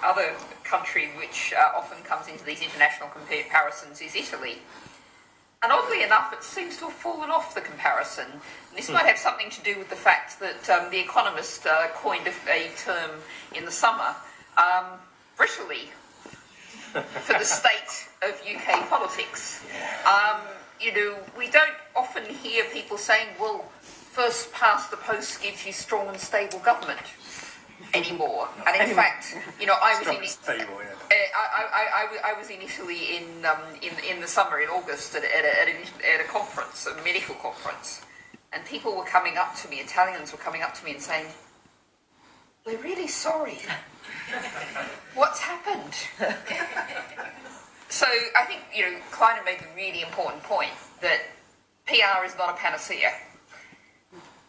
other country which often comes into these international comparisons is Italy. And oddly enough, it seems to have fallen off the comparison. And this might have something to do with the fact that The Economist coined a term in the summer, Brittily, for the state of UK politics. We don't often hear people saying, well, first past the post gives you strong and stable government anymore. And in fact, I was in Italy in the summer, in August, at a conference, a medical conference, and people were coming up to me, Italians were coming up to me and saying, we're really sorry. What's happened? So I think, Kleiner made a really important point that PR is not a panacea.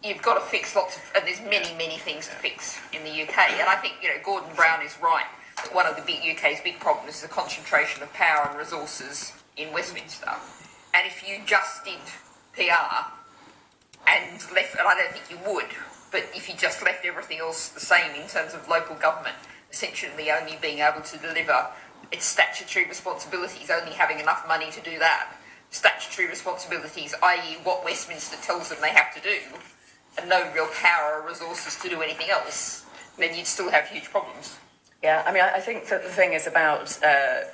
You've got to fix and there's many, many things to fix in the UK. And I think, Gordon Brown is right that one of the UK's big problems is the concentration of power and resources in Westminster. And if you just did PR and left, and I don't think you would, but if you just left everything else the same in terms of local government, essentially only being able to deliver its statutory responsibilities, only having enough money to do that, statutory responsibilities, i.e. what Westminster tells them they have to do, and no real power or resources to do anything else, then you'd still have huge problems. Yeah, I think that the thing is about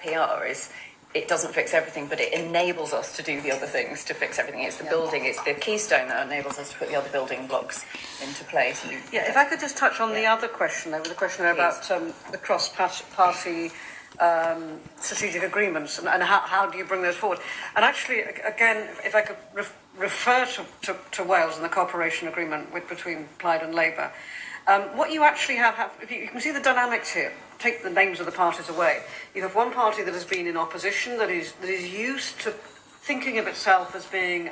PR is it doesn't fix everything, but it enables us to do the other things to fix everything. It's the building, it's the keystone that enables us to put the other building blocks into place. If I could just touch on the other question, there was a question about the cross-party strategic agreements and how do you bring those forward? And actually, again, if I could refer to Wales and the cooperation agreement between Plaid and Labour, what you actually have if you can see the dynamics here, take the names of the parties away. You have one party that has been in opposition, that is used to thinking of itself as being,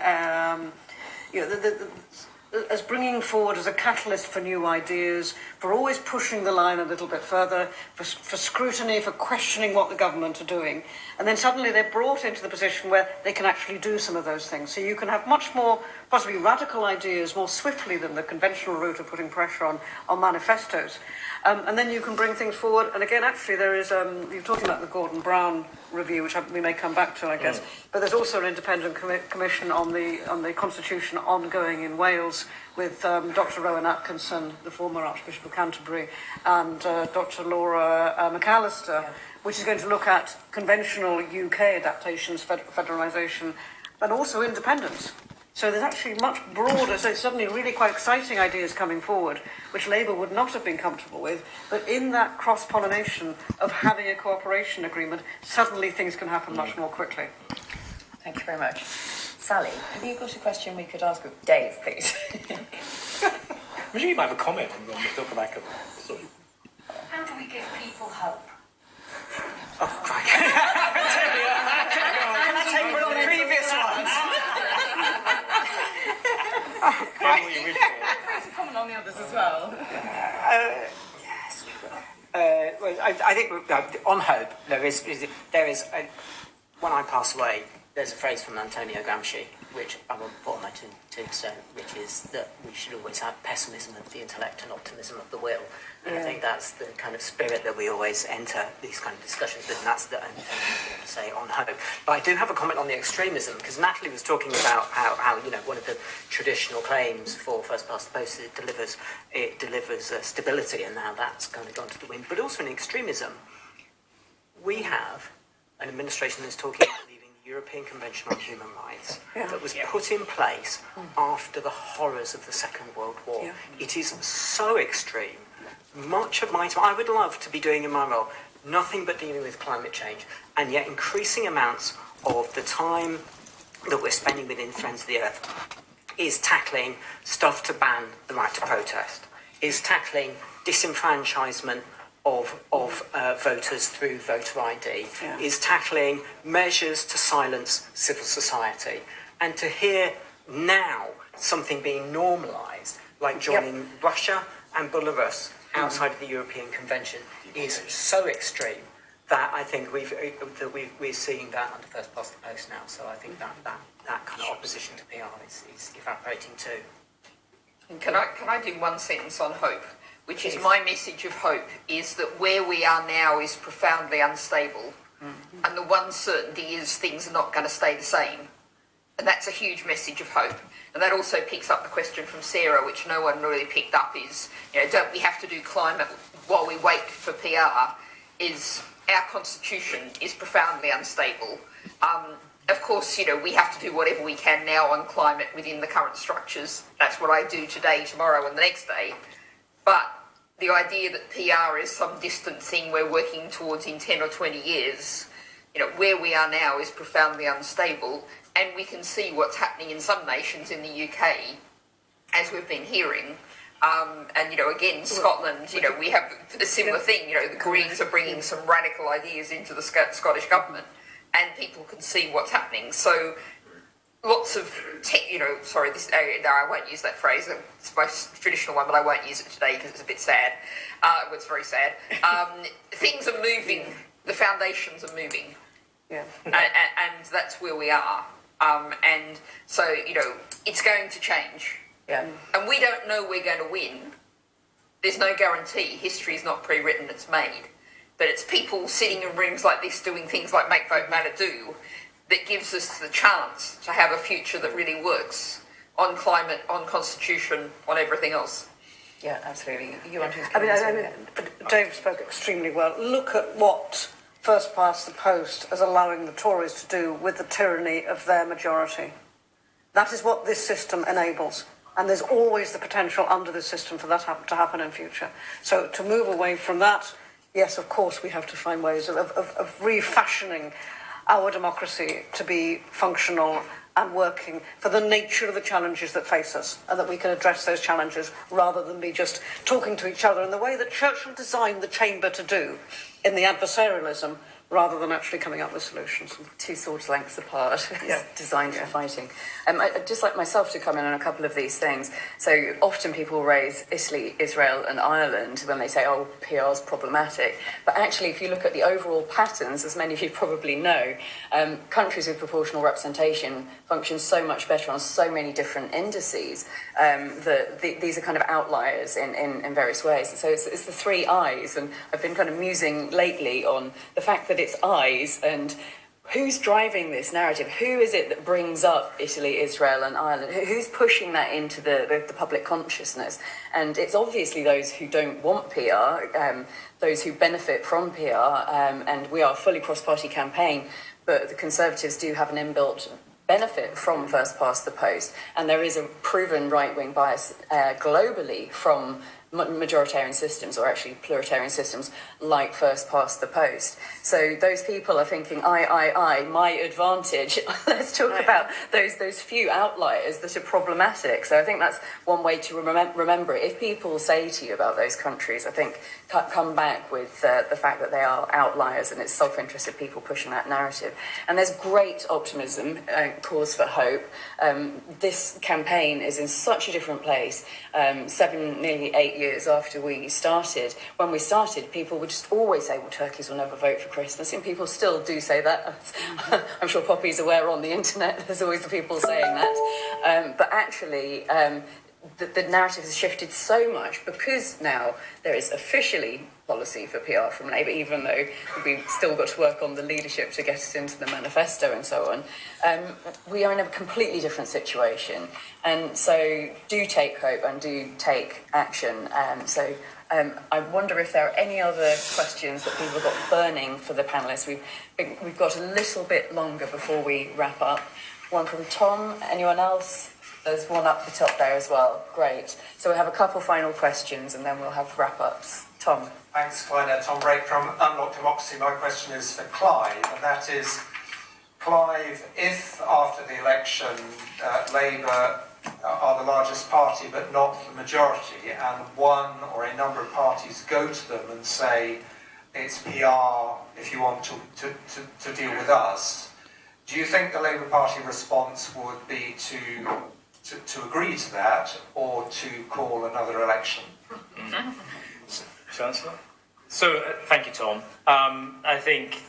as bringing forward as a catalyst for new ideas, for always pushing the line a little bit further, for scrutiny, for questioning what the government are doing. And then suddenly they're brought into the position where they can actually do some of those things. So you can have much more, possibly radical ideas more swiftly than the conventional route of putting pressure on manifestos. And then you can bring things forward. And again, actually, there is, you're talking about the Gordon Brown review, which we may come back to, I guess. But there's also an independent commission on the Constitution ongoing in Wales with Dr. Rowan Atkinson, the former Archbishop of Canterbury, and Dr. Laura McAllister, which is going to look at conventional UK adaptations, federalisation, and also independence. So there's actually much broader, so suddenly really quite exciting ideas coming forward, which Labour would not have been comfortable with, but in that cross-pollination of having a cooperation agreement, suddenly things can happen much more quickly. Thank you very much. Sally, have you got a question we could ask Dave, please? I'm sure you might have a comment on the talk about it. Sorry. How do we give people hope? Oh, crikey. Can I take one of the previous ones? There's a comment on the others as well. Yes. Well, I think on hope there is when I pass away, there's a phrase from Antonio Gramsci, which I won't put on my tombstone, which is that we should always have pessimism of the intellect and optimism of the will. And I think that's the kind of spirit that we always enter these kind of discussions with, and that's the only thing I want to say on hope. But I do have a comment on the extremism, because Natalie was talking about how one of the traditional claims for first past the post, it delivers stability, and now that's kind of gone to the wind. But also in extremism, we have an administration that's talking about leaving the European Convention on Human Rights that was put in place after the horrors of the Second World War. Yeah. It is so extreme. Much of my time, I would love to be doing in my role nothing but dealing with climate change, and yet increasing amounts of the time that we're spending within Friends of the Earth is tackling stuff to ban the right to protest, is tackling disenfranchisement of voters through voter ID, is tackling measures to silence civil society. And to hear now something being normalised, like joining Russia and Belarus outside of the European Convention, is so extreme that I think we're seeing that under first past the post now. So I think that kind of opposition to PR is evaporating too. Can I do one sentence on hope? which is my message of hope, is that where we are now is profoundly unstable. And the one certainty is things are not going to stay the same. And that's a huge message of hope. And that also picks up the question from Sarah, which no one really picked up, is, don't we have to do climate while we wait for PR? Is our constitution is profoundly unstable. Of course, we have to do whatever we can now on climate within the current structures. That's what I do today, tomorrow and the next day. But the idea that PR is some distant thing we're working towards in 10 or 20 years, where we are now is profoundly unstable. And we can see what's happening in some nations in the UK, as we've been hearing. And, again, Scotland, we have a similar thing. The Greens are bringing some radical ideas into the Scottish government, and people can see what's happening. So lots of, no, I won't use that phrase. It's the most traditional one, but I won't use it today because it's a bit sad. It's very sad. Things are moving. The foundations are moving. Yeah. And that's where we are. And so, it's going to change. Yeah. And we don't know we're going to win. There's no guarantee. History is not pre-written, it's made. But it's people sitting in rooms like this doing things like Make Vote Matter do that gives us the chance to have a future that really works on climate, on constitution, on everything else. Yeah, absolutely. You want to? I mean, Dave spoke extremely well. Look at what first past the post as allowing the Tories to do with the tyranny of their majority. That is what this system enables. And there's always the potential under this system for that to happen in future. So to move away from that, yes, of course, we have to find ways of refashioning our democracy to be functional and working for the nature of the challenges that face us, and that we can address those challenges rather than be just talking to each other in the way that Churchill designed the chamber to do, in the adversarialism, rather than actually coming up with solutions. Two swords lengths apart, Yeah. designed for fighting. I'd just like myself to come in on a couple of these things. So often people raise Italy, Israel and Ireland when they say, oh, PR's problematic. But actually, if you look at the overall patterns, as many of you probably know, countries with proportional representation function so much better on so many different indices that these are kind of outliers in various ways. And so it's the three I's. And I've been kind of musing lately on the fact that it's I's and who's driving this narrative? Who is it that brings up Italy, Israel and Ireland? Who's pushing that into the public consciousness? And it's obviously those who don't want PR, those who benefit from PR, and we are a fully cross-party campaign, but the Conservatives do have an inbuilt benefit from first past the post. And there is a proven right-wing bias globally from majoritarian systems, or actually pluralitarian systems like first past the post. So those people are thinking, I, my advantage. Let's talk about those few outliers that are problematic. So I think that's one way to remember it. If people say to you about those countries, I think come back with the fact that they are outliers and it's self-interested people pushing that narrative. And there's great optimism, cause for hope. This campaign is in such a different place. 7, nearly 8 years after we started. When we started, people would just always say, well, turkeys will never vote for Christmas, and people still do say that. I'm sure Poppy's aware on the internet, there's always the people saying that. But actually, the narrative has shifted so much because now there is officially policy for PR from Labour, even though we've still got to work on the leadership to get us into the manifesto and so on. We are in a completely different situation. And so do take hope and do take action. I wonder if there are any other questions that people have got burning for the panellists. We've got a little bit longer before we wrap up. One from Tom. Anyone else? There's one up the top there as well. Great. So we'll have a couple final questions and then we'll have wrap-ups. Tom. Thanks, Clyde. Tom Brake from Unlock Democracy. My question is for Clive, and that is, Clive, if after the election Labour are the largest party but not the majority, and one or a number of parties go to them and say, it's PR if you want to deal with us, do you think the Labour Party response would be to agree to that or to call another election? So, thank you, Tom. I think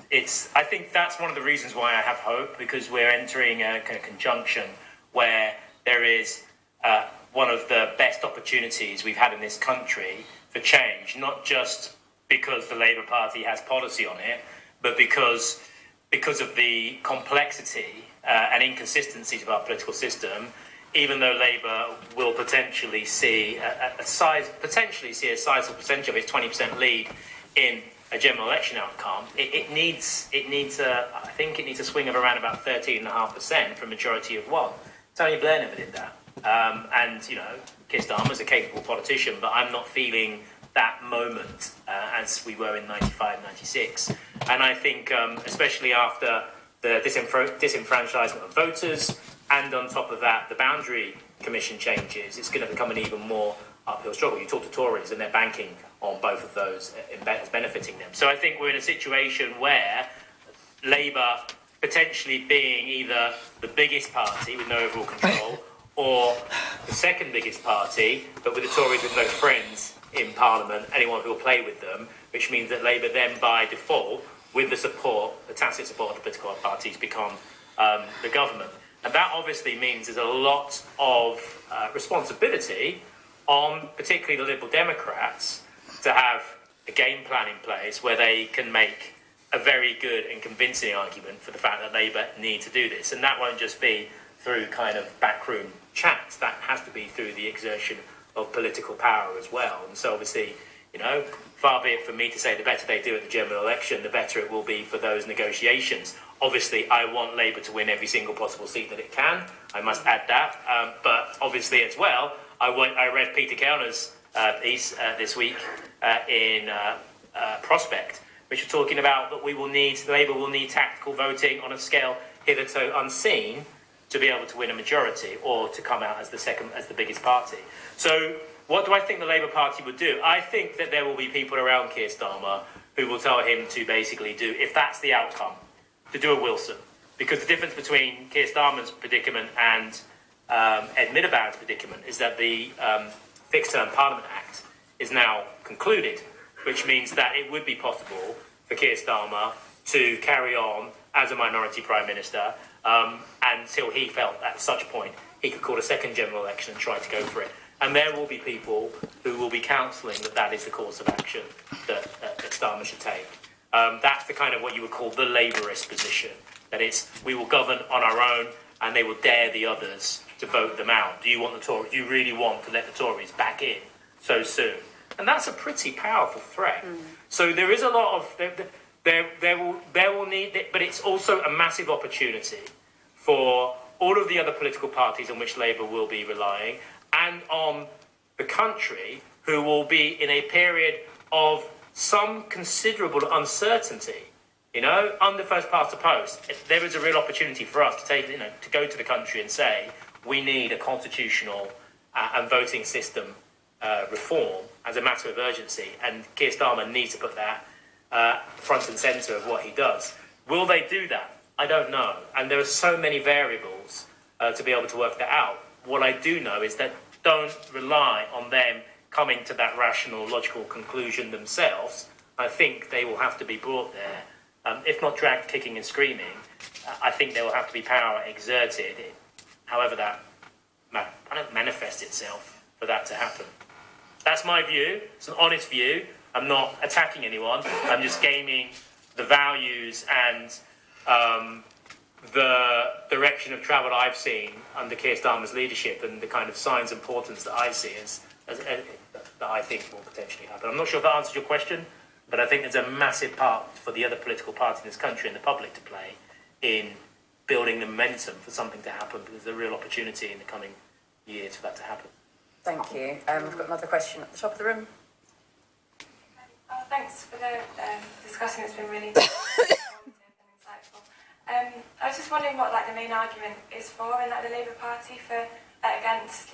that's one of the reasons why I have hope, because we're entering a kind of conjunction where there is one of the best opportunities we've had in this country for change, not just because the Labour Party has policy on it, but because of the complexity and inconsistencies of our political system. Even though Labour will potentially see a sizable percentage of its 20% lead in a general election outcome, it needs a swing of around about 13.5% for a majority of one. Tony Blair never did that, and Keir Starmer's a capable politician, but I'm not feeling that moment as we were in 95, 96, and I think especially after the disenfranchisement of voters, and on top of that, the boundary commission changes, it's going to become an even more uphill struggle. You talk to Tories and they're banking on both of those as benefiting them. So I think we're in a situation where Labour potentially being either the biggest party with no overall control or the second biggest party, but with the Tories with no friends in Parliament, anyone who will play with them, which means that Labour then by default, with the tacit support of the political parties, become the government. And that obviously means there's a lot of responsibility on particularly the Liberal Democrats to have a game plan in place where they can make a very good and convincing argument for the fact that Labour need to do this. And that won't just be through kind of backroom chats, that has to be through the exertion of political power as well. And so obviously, far be it from me to say the better they do at the general election, the better it will be for those negotiations. Obviously, I want Labour to win every single possible seat that it can. I must add that. But obviously as well, I read Peter Kellner's piece this week in Prospect, which was talking about that Labour will need tactical voting on a scale hitherto unseen to be able to win a majority or to come out as the biggest party. So what do I think the Labour Party would do? I think that there will be people around Keir Starmer who will tell him to basically do, if that's the outcome, to do a Wilson. Because the difference between Keir Starmer's predicament and Ed Miliband's predicament is that the Fixed Term Parliament Act is now concluded, which means that it would be possible for Keir Starmer to carry on as a minority Prime Minister until he felt at such point he could call a second general election and try to go for it. And there will be people who will be counselling that that is the course of action that Starmer should take. That's the kind of what you would call the Labourist position, that it's we will govern on our own and they will dare the others to vote them out. Do you want the Tories? Do you really want to let the Tories back in so soon? And that's a pretty powerful threat. So there is a lot of there will need, but it's also a massive opportunity for all of the other political parties on which Labour will be relying, and on the country, who will be in a period of some considerable uncertainty. Under first past the post, there is a real opportunity for us to take, to go to the country and say we need a constitutional and voting system reform as a matter of urgency, and Keir Starmer needs to put that front and centre of what he does. Will they do that? I don't know, and there are so many variables to be able to work that out. What I do know is that don't rely on them coming to that rational, logical conclusion themselves. I think they will have to be brought there, if not dragged kicking and screaming. I think there will have to be power exerted, however that manifests itself, for that to happen. That's my view. It's an honest view. I'm not attacking anyone. I'm just gaming the values and the direction of travel I've seen under Keir Starmer's leadership, and the kind of signs and portents that I see as that I think will potentially happen. I'm not sure if that answers your question, but I think there's a massive part for the other political parties in this country and the public to play in building the momentum for something to happen, because there's a real opportunity in the coming years for that to happen. Thank you. We've got another question at the top of the room. Thanks for the discussion. It's been really informative and insightful. I was just wondering what the main argument is for in the Labour Party for against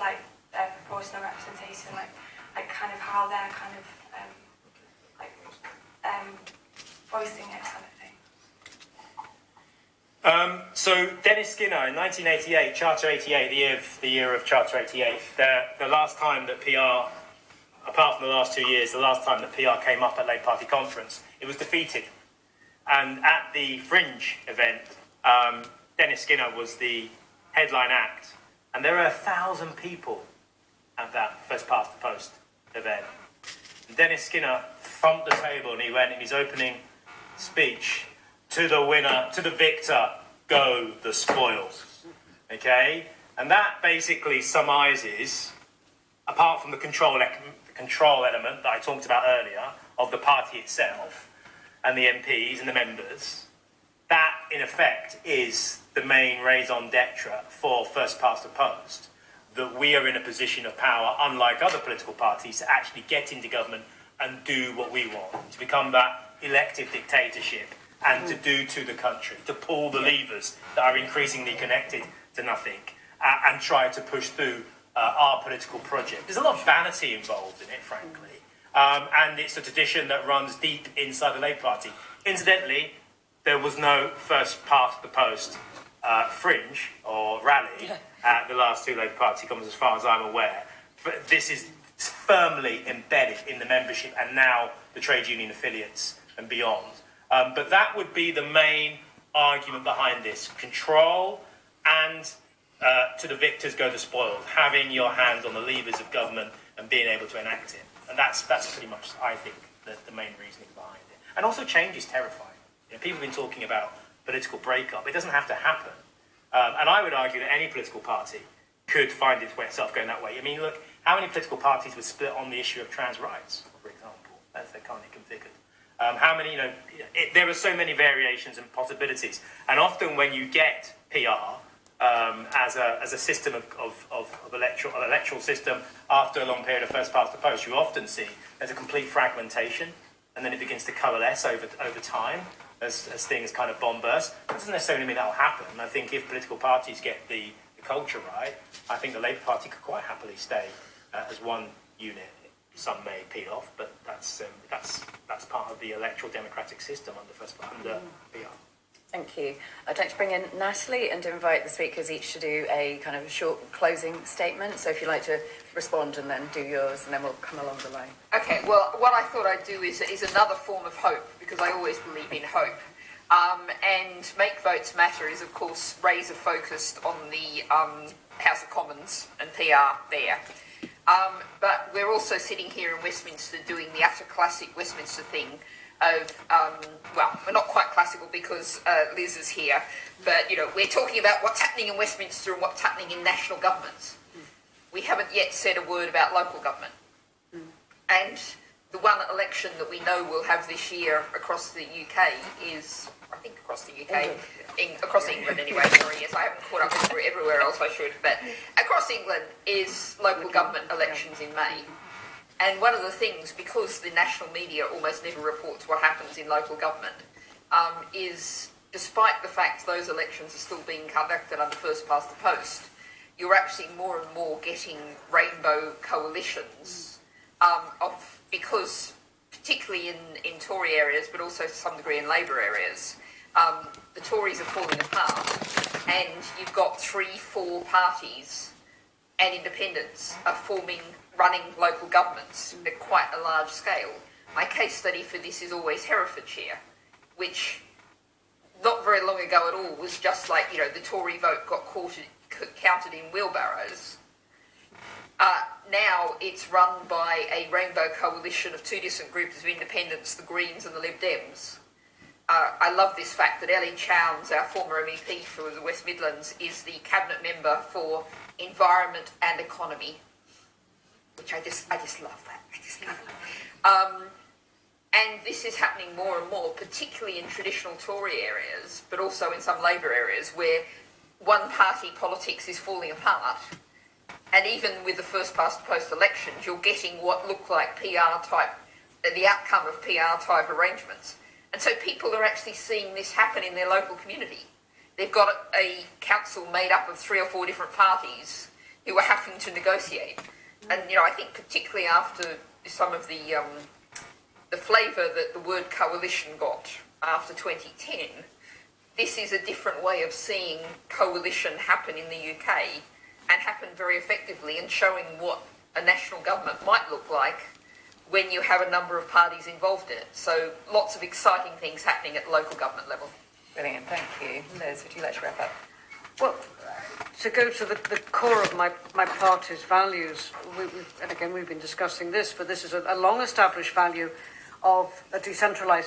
proportional representation, kind of how they're kind of voicing it, kind of thing. So Dennis Skinner in 1988, Charter 88, the year of Charter 88, the last time that PR, apart from the last 2 years, the last time that PR came up at Labour Party conference, it was defeated. And at the Fringe event, Dennis Skinner was the headline act, and there were 1,000 people at that first past the post event. And Dennis Skinner thumped the table and he went in his opening speech, to the winner, to the victor, go the spoils. Okay? And that basically summarizes, apart from the control element that I talked about earlier, of the party itself, and the MPs and the members, that in effect is the main raison d'etre for first past the post, that we are in a position of power, unlike other political parties, to actually get into government and do what we want, to become that elective dictatorship and to do to the country, to pull the levers that are increasingly connected to nothing and try to push through our political project. There's a lot of vanity involved in it, frankly, and it's a tradition that runs deep inside the Labour Party. Incidentally, there was no first past the post fringe or rally at the last two Labour Party conferences, as far as I'm aware. But this is firmly embedded in the membership and now the trade union affiliates and beyond. But that would be the main argument behind this. Control and to the victors go the spoils. Having your hands on the levers of government and being able to enact it. And that's pretty much, I think, the main reasoning behind it. And also change is terrifying. You know, people have been talking about political breakup. It doesn't have to happen. And I would argue that any political party could find itself going that way. I mean, look, how many political parties were split on the issue of trans rights, for example, as they're currently configured? How many, there are so many variations and possibilities. And often when you get PR as a system of electoral system after a long period of first past the post, you often see there's a complete fragmentation, and then it begins to coalesce over time as things kind of bomb burst. That doesn't necessarily mean that'll happen. I think if political parties get the culture right, I think the Labour Party could quite happily stay as one unit. Some may peel off, but that's part of the electoral democratic system under PR. Thank you. I'd like to bring in Natalie and invite the speakers each to do a kind of a short closing statement. So if you'd like to respond and then do yours, and then we'll come along the line. Okay, well, what I thought I'd do is another form of hope, because I always believe in hope. And Make Votes Matter is, of course, razor-focused on the House of Commons and PR there. But we're also sitting here in Westminster doing the utter classic Westminster thing of, well, we're not quite classical because Liz is here, but, we're talking about what's happening in Westminster and what's happening in national governments. We haven't yet said a word about local government. And the one election that we know we'll have this year across the UK is, I think across the UK, across England anyway, sorry, yes, I haven't caught up with everywhere else I should, but across England is local government elections in May. And one of the things, because the national media almost never reports what happens in local government, is despite the fact those elections are still being conducted under first past the post, you're actually more and more getting rainbow coalitions because particularly in Tory areas, but also to some degree in Labour areas, the Tories are falling apart, and you've got 3-4 parties and independents are running local governments at quite a large scale. My case study for this is always Herefordshire, which not very long ago at all was just like, the Tory vote got counted in wheelbarrows. Now it's run by a rainbow coalition of two different groups of independents, the Greens and the Lib Dems. I love this fact that Ellie Chowns, our former MEP for the West Midlands, is the cabinet member for Environment and Economy, which I just love that. I just love it. And this is happening more and more, particularly in traditional Tory areas, but also in some Labour areas where one-party politics is falling apart. And even with the first past the post elections, you're getting what look like PR type, the outcome of PR type arrangements. And so people are actually seeing this happen in their local community. They've got a council made up of 3 or 4 different parties who are having to negotiate. And, I think particularly after some of the flavour that the word coalition got after 2010, this is a different way of seeing coalition happen in the UK and happen very effectively, and showing what a national government might look like when you have a number of parties involved in it. So lots of exciting things happening at the local government level. Brilliant, thank you. Liz, would you like to wrap up? Well, to go to the core of my party's values, and again we've been discussing this, but this is a long-established value of a decentralised